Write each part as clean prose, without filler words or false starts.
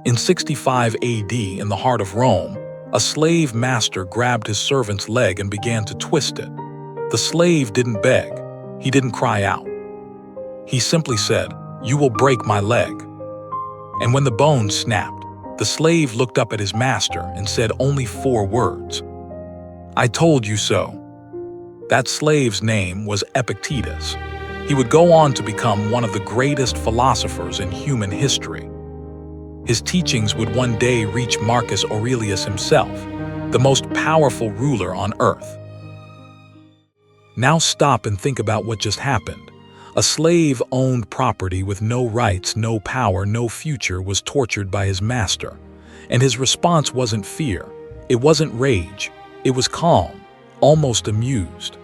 In 65 AD, in the heart of Rome, a slave master grabbed his servant's leg and began to twist it. The slave didn't beg. He didn't cry out. He simply said, "You will break my leg." And when the bone snapped, the slave looked up at his master and said only 4 words. "I told you so." That slave's name was Epictetus. He would go on to become one of the greatest philosophers in human history. His teachings would one day reach Marcus Aurelius himself, the most powerful ruler on earth. Now stop and think about what just happened. A slave-owned property with no rights, no power, no future was tortured by his master. And his response wasn't fear. It wasn't rage. It was calm, almost amused.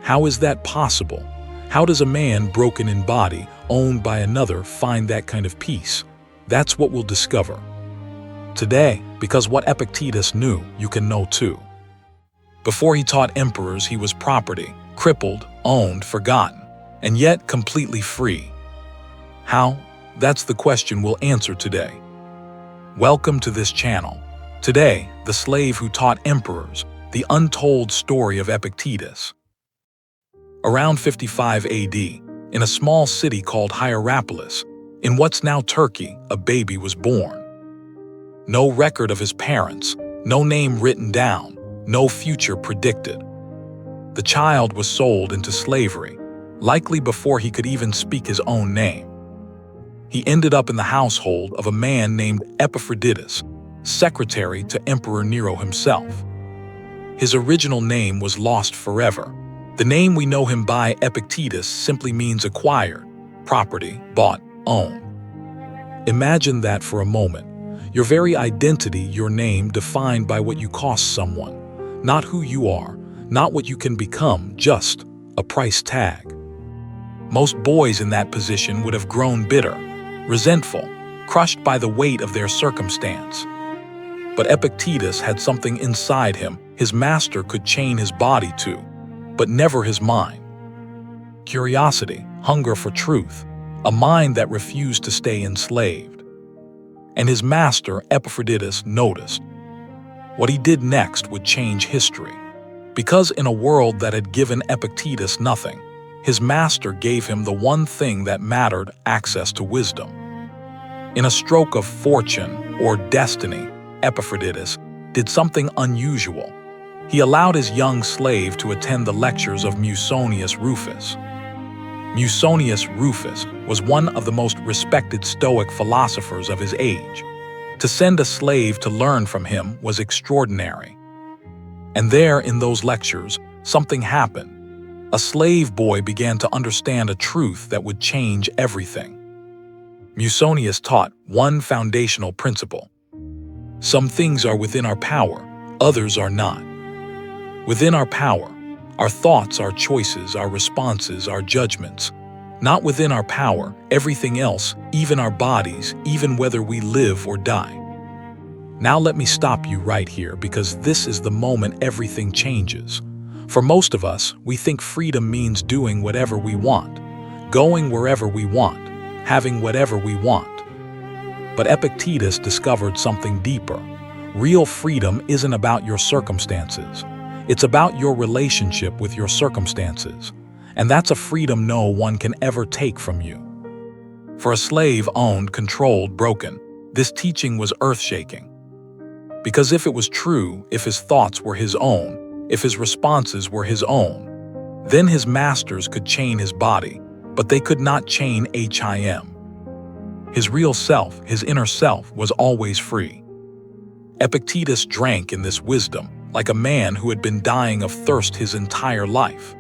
How is that possible? How does a man broken in body, owned by another, find that kind of peace? That's what we'll discover today, because what Epictetus knew, you can know too. Before he taught emperors, he was property, crippled, owned, forgotten, and yet completely free. How? That's the question we'll answer today. Welcome to this channel. Today, the slave who taught emperors, the untold story of Epictetus. Around 55 AD, in a small city called Hierapolis, in what's now Turkey, a baby was born. No record of his parents, no name written down, no future predicted. The child was sold into slavery, likely before he could even speak his own name. He ended up in the household of a man named Epictetus, secretary to Emperor Nero himself. His original name was lost forever. The name we know him by, Epictetus, simply means acquired, property, bought, owned. Imagine that for a moment. Your very identity, your name, defined by what you cost someone. Not who you are, not what you can become, just a price tag. Most boys in that position would have grown bitter, resentful, crushed by the weight of their circumstance. But Epictetus had something inside him his master could chain his body to, but never his mind. Curiosity, hunger for truth, a mind that refused to stay enslaved. And his master, Epictetus, noticed. What he did next would change history. Because in a world that had given Epictetus nothing, his master gave him the one thing that mattered, access to wisdom. In a stroke of fortune or destiny, Epictetus did something unusual. He allowed his young slave to attend the lectures of Musonius Rufus. Musonius Rufus was one of the most respected Stoic philosophers of his age. To send a slave to learn from him was extraordinary. And there, in those lectures, something happened. A slave boy began to understand a truth that would change everything. Musonius taught one foundational principle. Some things are within our power, others are not. Within our power, our thoughts, our choices, our responses, our judgments. Not within our power, everything else, even our bodies, even whether we live or die. Now let me stop you right here, because this is the moment everything changes. For most of us, we think freedom means doing whatever we want, going wherever we want, having whatever we want. But Epictetus discovered something deeper. Real freedom isn't about your circumstances. It's about your relationship with your circumstances. And that's a freedom no one can ever take from you. For a slave owned, controlled, broken, this teaching was earth-shaking. Because if it was true, if his thoughts were his own, if his responses were his own, then his masters could chain his body, but they could not chain him. His real self, his inner self, was always free. Epictetus drank in this wisdom, like a man who had been dying of thirst his entire life.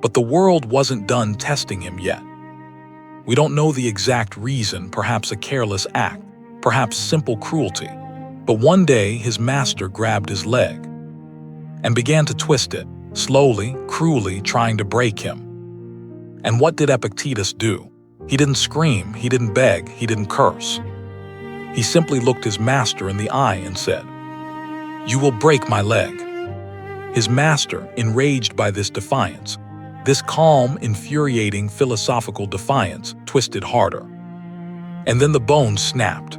But the world wasn't done testing him yet. We don't know the exact reason, perhaps a careless act, perhaps simple cruelty. But one day his master grabbed his leg and began to twist it, slowly, cruelly, trying to break him. And what did Epictetus do? He didn't scream, he didn't beg, he didn't curse. He simply looked his master in the eye and said, "You will break my leg." His master, enraged by this defiance, this calm, infuriating, philosophical defiance, twisted harder. And then the bone snapped.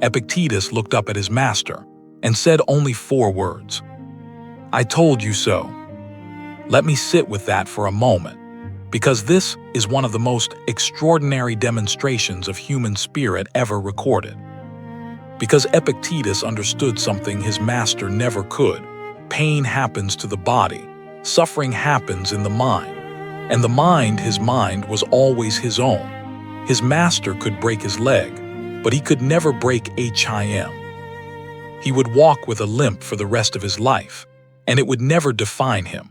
Epictetus looked up at his master and said only 4 words. "I told you so." Let me sit with that for a moment, because this is one of the most extraordinary demonstrations of human spirit ever recorded. Because Epictetus understood something his master never could. Pain happens to the body, suffering happens in the mind, and his mind was always his own. His master could break his leg, but he could never break him. He would walk with a limp for the rest of his life, and it would never define him.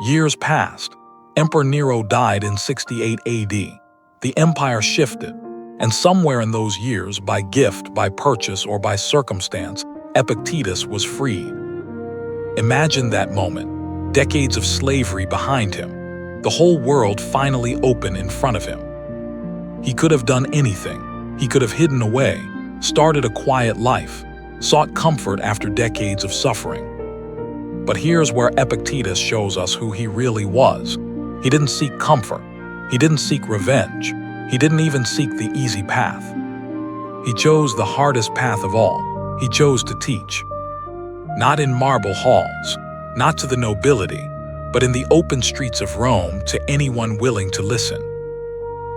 Years passed. Emperor Nero died in 68 AD. The empire shifted, and somewhere in those years, by gift, by purchase, or by circumstance, Epictetus was freed. Imagine that moment, decades of slavery behind him, the whole world finally open in front of him. He could have done anything. He could have hidden away, started a quiet life, sought comfort after decades of suffering. But here's where Epictetus shows us who he really was. He didn't seek comfort. He didn't seek revenge. He didn't even seek the easy path. He chose the hardest path of all. He chose to teach. Not in marble halls, not to the nobility, but in the open streets of Rome to anyone willing to listen.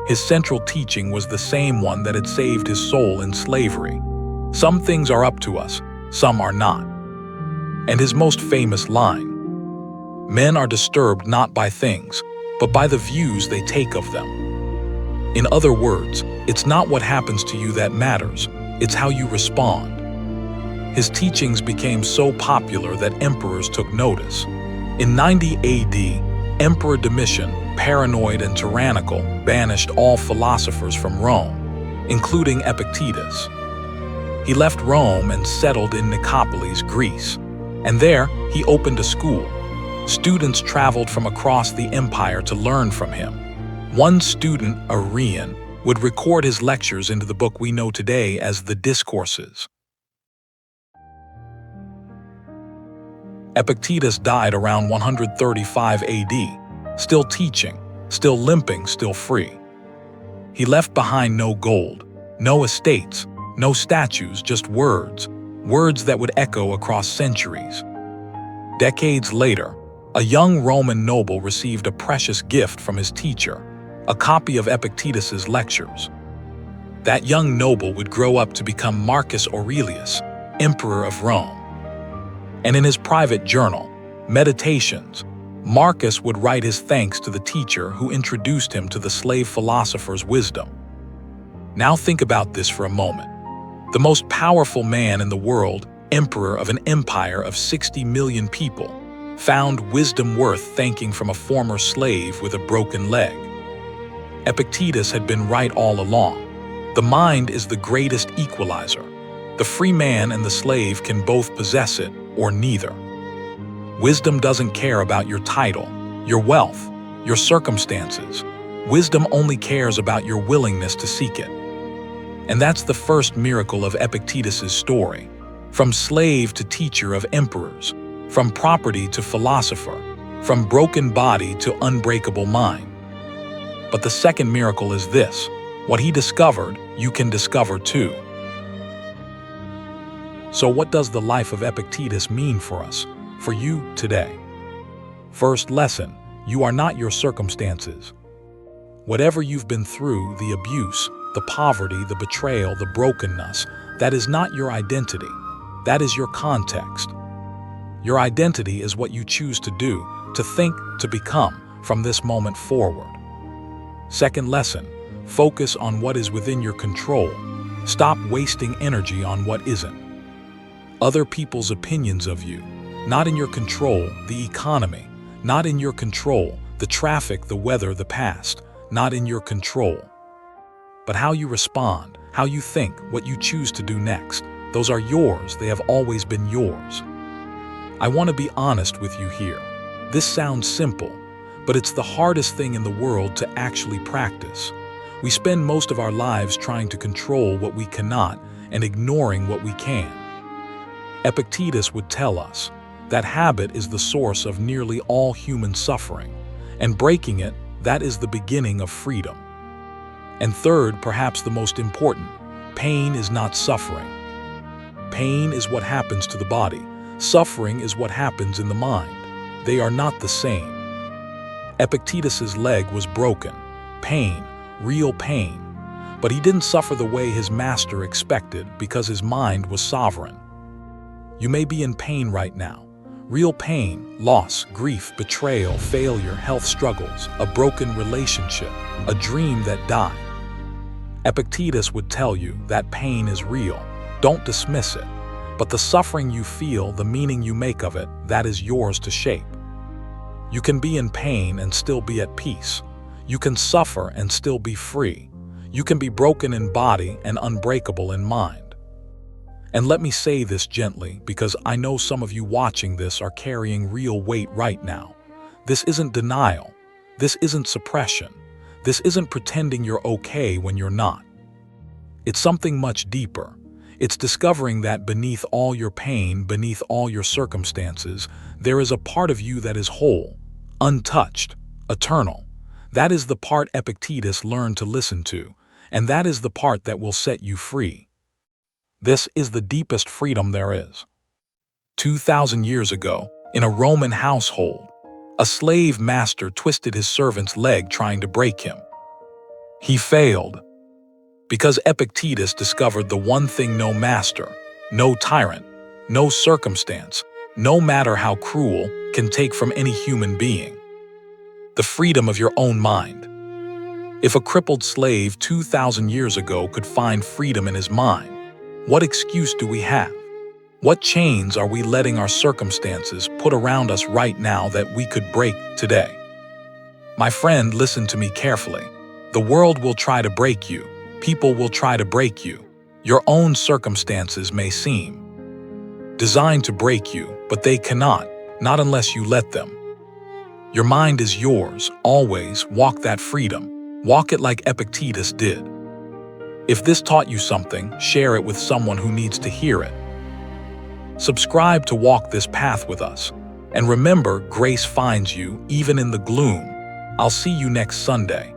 His central teaching was the same one that had saved his soul in slavery. Some things are up to us, some are not. And his most famous line, "Men are disturbed not by things, but by the views they take of them." In other words, it's not what happens to you that matters, it's how you respond. His teachings became so popular that emperors took notice. In 90 AD, Emperor Domitian, paranoid and tyrannical, banished all philosophers from Rome, including Epictetus. He left Rome and settled in Nicopolis, Greece. And there, he opened a school. Students traveled from across the empire to learn from him. One student, Arrian, would record his lectures into the book we know today as the Discourses. Epictetus died around 135 AD, still teaching, still limping, still free. He left behind no gold, no estates, no statues, just words that would echo across centuries. Decades later, a young Roman noble received a precious gift from his teacher, a copy of Epictetus's lectures. That young noble would grow up to become Marcus Aurelius, Emperor of Rome. And in his private journal, Meditations, Marcus would write his thanks to the teacher who introduced him to the slave philosopher's wisdom. Now think about this for a moment. The most powerful man in the world, emperor of an empire of 60 million people, found wisdom worth thanking from a former slave with a broken leg. Epictetus had been right all along. The mind is the greatest equalizer. The free man and the slave can both possess it, or neither. Wisdom doesn't care about your title, your wealth, your circumstances. Wisdom only cares about your willingness to seek it. And that's the first miracle of Epictetus's story. From slave to teacher of emperors, from property to philosopher, from broken body to unbreakable mind. But the second miracle is this: what he discovered, you can discover too. So what does the life of Epictetus mean for us, for you today? First lesson, you are not your circumstances. Whatever you've been through, the abuse, the poverty, the betrayal, the brokenness, that is not your identity. That is your context. Your identity is what you choose to do, to think, to become from this moment forward. Second lesson, focus on what is within your control. Stop wasting energy on what isn't. Other people's opinions of you, not in your control, the economy, not in your control, the traffic, the weather, the past, not in your control. But how you respond, how you think, what you choose to do next, those are yours, they have always been yours. I want to be honest with you here. This sounds simple, but it's the hardest thing in the world to actually practice. We spend most of our lives trying to control what we cannot and ignoring what we can. Epictetus would tell us that habit is the source of nearly all human suffering, and breaking it, that is the beginning of freedom. And third, perhaps the most important, pain is not suffering. Pain is what happens to the body. Suffering is what happens in the mind. They are not the same. Epictetus's leg was broken. Pain, real pain. But he didn't suffer the way his master expected because his mind was sovereign. You may be in pain right now. Real pain, loss, grief, betrayal, failure, health struggles, a broken relationship, a dream that died. Epictetus would tell you that pain is real. Don't dismiss it. But the suffering you feel, the meaning you make of it, that is yours to shape. You can be in pain and still be at peace. You can suffer and still be free. You can be broken in body and unbreakable in mind. And let me say this gently, because I know some of you watching this are carrying real weight right now. This isn't denial. This isn't suppression. This isn't pretending you're okay when you're not. It's something much deeper. It's discovering that beneath all your pain, beneath all your circumstances, there is a part of you that is whole, untouched, eternal. That is the part Epictetus learned to listen to, and that is the part that will set you free. This is the deepest freedom there is. 2,000 years ago, in a Roman household, a slave master twisted his servant's leg trying to break him. He failed, because Epictetus discovered the one thing no master, no tyrant, no circumstance, no matter how cruel, can take from any human being: the freedom of your own mind. If a crippled slave 2,000 years ago could find freedom in his mind, what excuse do we have? What chains are we letting our circumstances put around us right now that we could break today? My friend, listen to me carefully. The world will try to break you. People will try to break you. Your own circumstances may seem designed to break you, but they cannot, not unless you let them. Your mind is yours. Always walk that freedom. Walk it like Epictetus did. If this taught you something, share it with someone who needs to hear it. Subscribe to walk this path with us. And remember, grace finds you even in the gloom. I'll see you next Sunday.